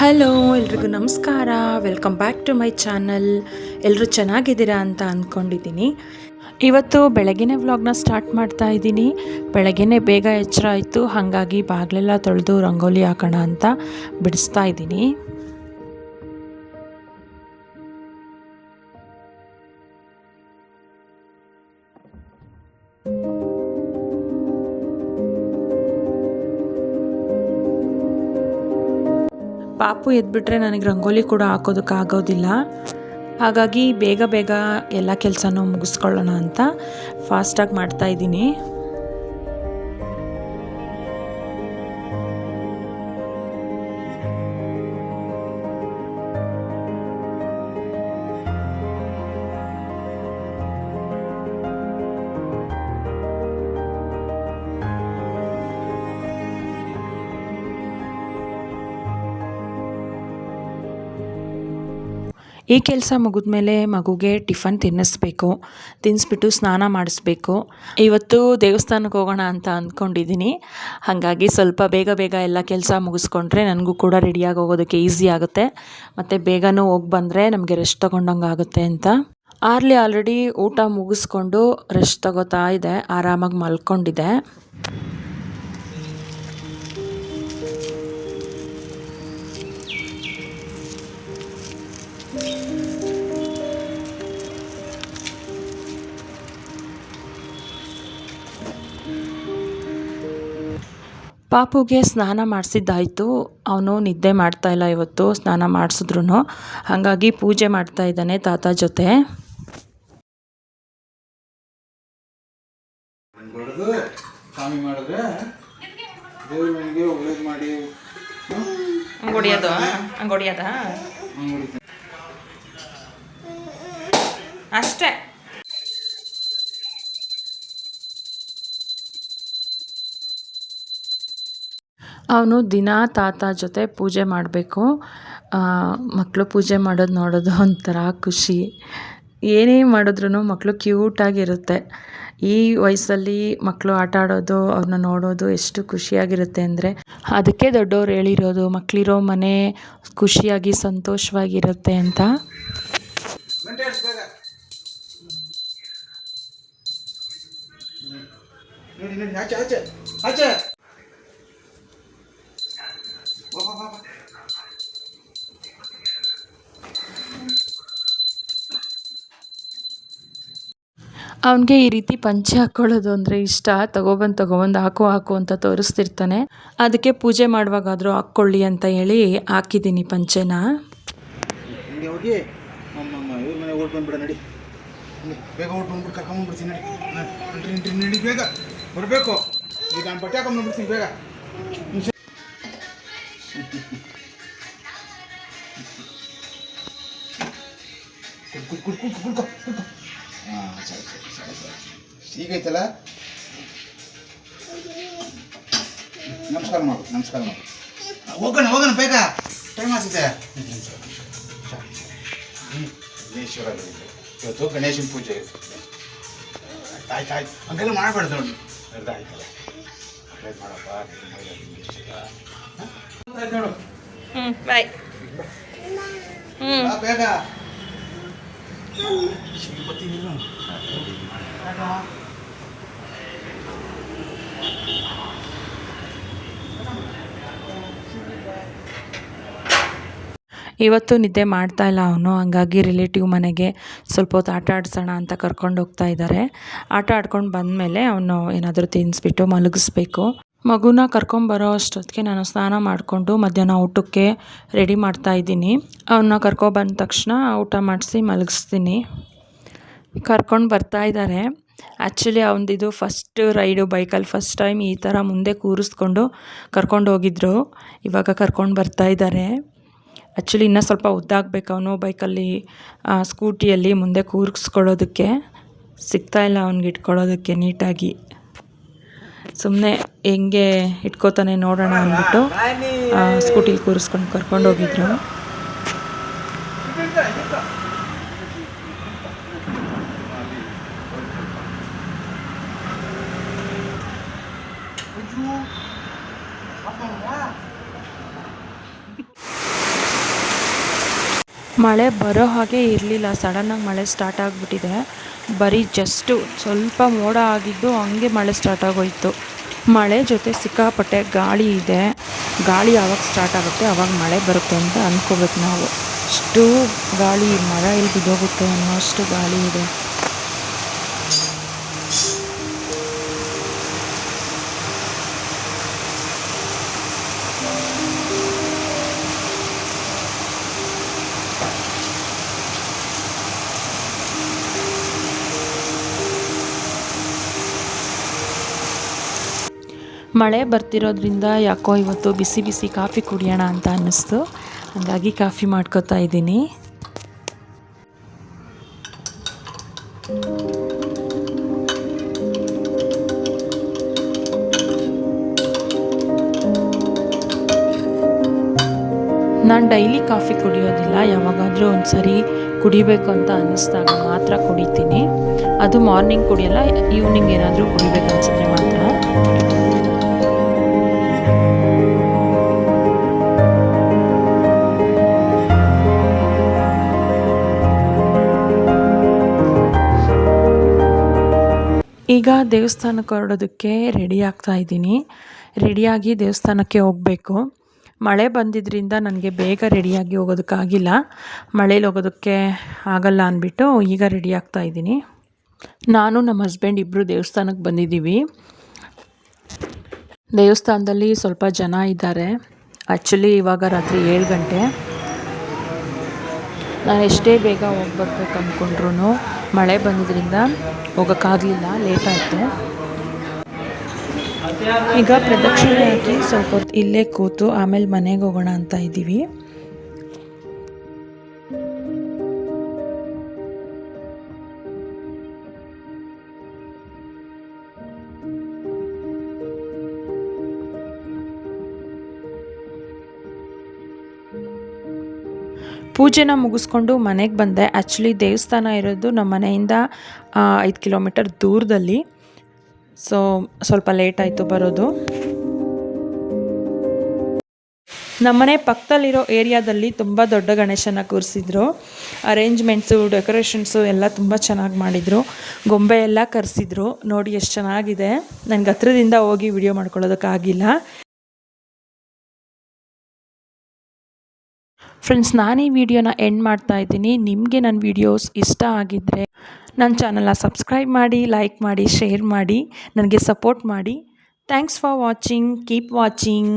Hello ಎಲ್ರಿಗೂ ನಮಸ್ಕಾರ. Welcome back to my channel. ಎಲ್ಲರೂ ಚೆನ್ನಾಗಿದ್ದೀರಾ ಅಂತ ಅಂದ್ಕೊಂಡಿದ್ದೀನಿ. ಇವತ್ತು ಬೆಳಗ್ಗೆನೇ ವ್ಲಾಗ್ನ ಸ್ಟಾರ್ಟ್ ಮಾಡ್ತಾ ಇದ್ದೀನಿ. ಬೆಳಗ್ಗೆನೇ ಬೇಗ ಎಚ್ಚರ ಆಯಿತು, ಹಾಗಾಗಿ ಬಾಗಿಲೆಲ್ಲ ತೊಳೆದು ರಂಗೋಲಿ ಹಾಕೋಣ ಅಂತ ಬಿಡಿಸ್ತಾ ಇದ್ದೀನಿ. ಪಾಪು ಎದ್ಬಿಟ್ರೆ ನನಗೆ ರಂಗೋಲಿ ಕೂಡ ಹಾಕೋದಕ್ಕಾಗೋದಿಲ್ಲ. ಹಾಗಾಗಿ ಬೇಗ ಬೇಗ ಎಲ್ಲ ಕೆಲಸನೂ ಮುಗಿಸ್ಕೊಳ್ಳೋಣ ಅಂತ ಫಾಸ್ಟಾಗಿ ಮಾಡ್ತಾಯಿದ್ದೀನಿ. ಈ ಕೆಲಸ ಮುಗಿದ್ಮೇಲೆ ಮಗುಗೆ ಟಿಫನ್ ತಿನ್ನಿಸ್ಬಿಟ್ಟು ಸ್ನಾನ ಮಾಡಿಸ್ಬೇಕು. ಇವತ್ತು ದೇವಸ್ಥಾನಕ್ಕೆ ಹೋಗೋಣ ಅಂತ ಅಂದ್ಕೊಂಡಿದ್ದೀನಿ. ಹಾಗಾಗಿ ಸ್ವಲ್ಪ ಬೇಗ ಬೇಗ ಎಲ್ಲ ಕೆಲಸ ಮುಗಿಸ್ಕೊಂಡ್ರೆ ನನಗೂ ಕೂಡ ರೆಡಿಯಾಗಿ ಹೋಗೋದಕ್ಕೆ ಈಸಿ ಆಗುತ್ತೆ, ಮತ್ತು ಬೇಗನೂ ಹೋಗಿ ಬಂದರೆ ನಮಗೆ ರೆಸ್ಟ್ ತೊಗೊಂಡಂಗೆ ಆಗುತ್ತೆ ಅಂತ. ಆಲ್ರೆಡಿ ಊಟ ಮುಗಿಸ್ಕೊಂಡು ರೆಸ್ಟ್ ತಗೋತಾ ಇದೆ, ಆರಾಮಾಗಿ ಮಲ್ಕೊಂಡಿದೆ. ಪಾಪುಗೆ ಸ್ನಾನ ಮಾಡಿಸಿದ್ದಾಯಿತು. ಅವನು ನಿದ್ದೆ ಮಾಡ್ತಾಯಿಲ್ಲ ಇವತ್ತು, ಸ್ನಾನ ಮಾಡಿಸಿದ್ರು. ಹಾಗಾಗಿ ಪೂಜೆ ಮಾಡ್ತಾ ಇದ್ದಾನೆ ತಾತ ಜೊತೆ. ಅಷ್ಟೇ. ಅವನು ದಿನ ತಾತ ಜೊತೆ ಪೂಜೆ ಮಾಡಬೇಕು. ಮಕ್ಕಳು ಪೂಜೆ ಮಾಡೋದು ನೋಡೋದು ಒಂಥರ ಖುಷಿ. ಏನೇ ಮಾಡಿದ್ರೂ ಮಕ್ಕಳು ಕ್ಯೂಟಾಗಿರುತ್ತೆ. ಈ ವಯಸ್ಸಲ್ಲಿ ಮಕ್ಕಳು ಆಟ ಆಡೋದು, ಅವ್ರನ್ನ ನೋಡೋದು ಎಷ್ಟು ಖುಷಿಯಾಗಿರುತ್ತೆ ಅಂದರೆ, ಅದಕ್ಕೆ ದೊಡ್ಡವ್ರು ಹೇಳಿರೋದು ಮಕ್ಕಳಿರೋ ಮನೆ ಖುಷಿಯಾಗಿ ಸಂತೋಷವಾಗಿರುತ್ತೆ ಅಂತ. ಅವನಿಗೆ ಈ ರೀತಿ ಪಂಚೆ ಹಾಕ್ಕೊಳ್ಳೋದು ಅಂದರೆ ಇಷ್ಟ. ತಗೊಬಂದು ಹಾಕು ಅಂತ ತೋರಿಸ್ತಿರ್ತಾನೆ. ಅದಕ್ಕೆ ಪೂಜೆ ಮಾಡುವಾಗಾದರೂ ಹಾಕ್ಕೊಳ್ಳಿ ಅಂತ ಹೇಳಿ ಹಾಕಿದ್ದೀನಿ ಪಂಚೆನ. ಬರಬೇಕು ಈಗ ನಾನು ಬಟ್ಟೆ ಹಾಕೊಂಡ್ಬಿಡ್ತೀನಿ ಬೇಗ. ಕುಡ್ಕೊ ಹಾಂ ಸರಿ ಈಗೈತಲ್ಲ. ನಮಸ್ಕಾರ ಮಾಡು ಹೋಗೋಣ ಬೇಗ, ಟೈಮ್ ಆಗ್ತಿದೆ. ಗಣೇಶ್ವರ ಇವತ್ತು ಗಣೇಶನ ಪೂಜೆ ಆಯ್ತು ಹಂಗೆಲ್ಲ ಮಾಡಬೇಡ್ದು ಅರ್ಧ ಆಯ್ತಲ್ಲ. ಮಾಡಪ್ಪ ನೋಡು. ಬಾಯ್. ಬೇಗ ಇವತ್ತು ನಿದ್ದೆ ಮಾಡ್ತಾ ಇಲ್ಲ ಅವನು. ಹಂಗಾಗಿ ರಿಲೇಟಿವ್ ಮನೆಗೆ ಸ್ವಲ್ಪ ಹೊತ್ತು ಆಟ ಆಡಿಸೋಣ ಅಂತ ಕರ್ಕೊಂಡು ಹೋಗ್ತಾ ಇದ್ದಾರೆ. ಆಟ ಆಡ್ಕೊಂಡು ಬಂದಮೇಲೆ ಅವನು ಏನಾದರೂ ತಿನ್ನಿಸ್ಬಿಟ್ಟು ಮಲಗಿಸ್ಬೇಕು. ಮಗುನ ಕರ್ಕೊಂಬರೋ ಅಷ್ಟೊತ್ತಿಗೆ ನಾನು ಸ್ನಾನ ಮಾಡಿಕೊಂಡು ಮಧ್ಯಾಹ್ನ ಊಟಕ್ಕೆ ರೆಡಿ ಮಾಡ್ತಾಯಿದ್ದೀನಿ. ಅವನ್ನ ಕರ್ಕೊಬಂದ ತಕ್ಷಣ ಊಟ ಮಾಡಿಸಿ ಮಲಗಿಸ್ತೀನಿ. ಕರ್ಕೊಂಡು ಬರ್ತಾಯಿದ್ದಾರೆ. ಆ್ಯಕ್ಚುಲಿ ಅವನದಿದು ಫಸ್ಟ್ ರೈಡು ಬೈಕಲ್ಲಿ. ಫಸ್ಟ್ ಟೈಮ್ ಈ ಥರ ಮುಂದೆ ಕೂರಿಸ್ಕೊಂಡು ಕರ್ಕೊಂಡು ಹೋಗಿದ್ರು. ಇವಾಗ ಕರ್ಕೊಂಡು ಬರ್ತಾಯಿದ್ದಾರೆ. ಆ್ಯಕ್ಚುಲಿ ಇನ್ನೂ ಸ್ವಲ್ಪ ಉದ್ದಾಗಬೇಕು ಅವನು ಬೈಕಲ್ಲಿ, ಸ್ಕೂಟಿಯಲ್ಲಿ ಮುಂದೆ ಕೂರಿಸ್ಕೊಳ್ಳೋದಕ್ಕೆ ಸಿಗ್ತಾಯಿಲ್ಲ ಅವ್ನಿಗೆ ಇಟ್ಕೊಳ್ಳೋದಕ್ಕೆ ನೀಟಾಗಿ. ಸುಮ್ಮನೆ ಹೆಂಗೆ ಇಟ್ಕೋತಾನೆ ನೋಡೋಣ ಅಂದ್ಬಿಟ್ಟು ಸ್ಕೂಟಿಲಿ ಕೂರಿಸ್ಕೊಂಡು ಕರ್ಕೊಂಡೋಗಿದ್ರು. ಮಳೆ ಬರೋ ಹಾಗೆ ಇರಲಿಲ್ಲ, ಸಡನ್ನಾಗಿ ಮಳೆ ಸ್ಟಾರ್ಟ್ ಆಗಿಬಿಟ್ಟಿದೆ. ಬರೀ ಜಸ್ಟು ಸ್ವಲ್ಪ ಮೋಡ ಆಗಿದ್ದು ಹಂಗೆ ಮಳೆ ಸ್ಟಾರ್ಟ್ ಆಗೋಯಿತು. ಮಳೆ ಜೊತೆ ಸಿಕ್ಕಾಪಟ್ಟೆ ಗಾಳಿ ಇದೆ. ಗಾಳಿ ಯಾವಾಗ ಸ್ಟಾರ್ಟ್ ಆಗುತ್ತೆ ಆವಾಗ ಮಳೆ ಬರುತ್ತೆ ಅಂತ ಅಂದ್ಕೋಬೇಕು ನಾವು. ಅಷ್ಟು ಗಾಳಿ, ಮರ ಎಲ್ಲಿ ಬಿದ್ದೋಗುತ್ತೆ ಅನ್ನೋ ಅಷ್ಟು ಗಾಳಿ ಇದೆ. ಮಳೆ ಬರ್ತಿರೋದ್ರಿಂದ ಯಾಕೋ ಇವತ್ತು ಬಿಸಿ ಬಿಸಿ ಕಾಫಿ ಕುಡಿಯೋಣ ಅಂತ ಅನ್ನಿಸ್ತು. ಹಾಗಾಗಿ ಕಾಫಿ ಮಾಡ್ಕೊತಾ ಇದ್ದೀನಿ. ನಾನು ಡೈಲಿ ಕಾಫಿ ಕುಡಿಯೋದಿಲ್ಲ, ಯಾವಾಗಾದರೂ ಒಂದು ಸರಿ ಕುಡಿಬೇಕು ಅಂತ ಅನ್ನಿಸ್ದಾಗ ಮಾತ್ರ ಕುಡಿತೀನಿ. ಅದು ಮಾರ್ನಿಂಗ್ ಕುಡಿಯೋಲ್ಲ, ಈವ್ನಿಂಗ್ ಏನಾದರೂ ಕುಡಿಬೇಕು ಅನಿಸಿದ್ರೆ ಮಾತ್ರ. ಈಗ ದೇವಸ್ಥಾನಕ್ಕೆ ಹೊರಡೋದಕ್ಕೆ ರೆಡಿ ಆಗ್ತಾ ಇದ್ದೀನಿ. ರೆಡಿಯಾಗಿ ದೇವಸ್ಥಾನಕ್ಕೆ ಹೋಗಬೇಕು. ಮಳೆ ಬಂದಿದ್ದರಿಂದ ನನಗೆ ಬೇಗ ರೆಡಿಯಾಗಿ ಹೋಗೋದಕ್ಕಾಗಿಲ್ಲ. ಮಳೇಲಿ ಹೋಗೋದಕ್ಕೆ ಆಗಲ್ಲ ಅಂದ್ಬಿಟ್ಟು ಈಗ ರೆಡಿ ಆಗ್ತಾ ಇದ್ದೀನಿ. ನಾನು ನಮ್ಮ ಹಸ್ಬೆಂಡ್ ಇಬ್ಬರು ದೇವಸ್ಥಾನಕ್ಕೆ ಬಂದಿದ್ದೀವಿ. ದೇವಸ್ಥಾನದಲ್ಲಿ ಸ್ವಲ್ಪ ಜನ ಇದ್ದಾರೆ. ಆ್ಯಕ್ಚುಲಿ ಇವಾಗ ರಾತ್ರಿ 7 ಗಂಟೆ. ನಾನು ಎಷ್ಟೇ ಬೇಗ ಹೋಗಿ ಬರ್ಬೇಕು ಅಂದ್ಕೊಂಡ್ರು ಮಳೆ ಬಂದಿದ್ದರಿಂದ ಹೋಗೋಕ್ಕಾಗಲಿಲ್ಲ, ಲೇಟ್ ಆಯಿತು. ಈಗ ಪ್ರದಕ್ಷಿಣೆ ಹಾಕಿ ಸ್ವಲ್ಪ ಹೊತ್ತು ಇಲ್ಲೇ ಕೂತು ಆಮೇಲೆ ಮನೆಗೆ ಹೋಗೋಣ ಅಂತ ಇದ್ದೀವಿ. ಪೂಜೆನ ಮುಗಿಸ್ಕೊಂಡು ಮನೆಗೆ ಬಂದೆ. ಆ್ಯಕ್ಚುಲಿ ದೇವಸ್ಥಾನ ಇರೋದು ನಮ್ಮ ಮನೆಯಿಂದ 5 ಕಿಲೋಮೀಟರ್ ದೂರದಲ್ಲಿ. ಸೊ ಸ್ವಲ್ಪ ಲೇಟ್ ಆಯಿತು ಬರೋದು. ನಮ್ಮನೆ ಪಕ್ಕದಲ್ಲಿರೋ ಏರಿಯಾದಲ್ಲಿ ತುಂಬ ದೊಡ್ಡ ಗಣೇಶನ ಕೂರಿಸಿದ್ರು. ಅರೇಂಜ್ಮೆಂಟ್ಸು, ಡೆಕೋರೇಷನ್ಸು ಎಲ್ಲ ತುಂಬ ಚೆನ್ನಾಗಿ ಮಾಡಿದರು. ಗೊಂಬೆ ಎಲ್ಲ ಕರೆಸಿದ್ರು. ನೋಡಿ ಎಷ್ಟು ಚೆನ್ನಾಗಿದೆ. ನನಗೆ ಹತ್ರದಿಂದ ಹೋಗಿ ವಿಡಿಯೋ ಮಾಡ್ಕೊಳ್ಳೋದಕ್ಕಾಗಿಲ್ಲ. ಫ್ರೆಂಡ್ಸ್, ನಾನು ಈ ವಿಡಿಯೋನ ಎಂಡ್ ಮಾಡ್ತಾ ಇದ್ದೀನಿ. ನಿಮಗೆ ನನ್ನ ವಿಡಿಯೋಸ್ ಇಷ್ಟ ಆಗಿದ್ದರೆ ನನ್ನ ಚಾನಲ್ನ ಸಬ್ಸ್ಕ್ರೈಬ್ ಮಾಡಿ, ಲೈಕ್ ಮಾಡಿ, ಶೇರ್ ಮಾಡಿ, ನನಗೆ ಸಪೋರ್ಟ್ ಮಾಡಿ. Thanks for watching. Keep watching.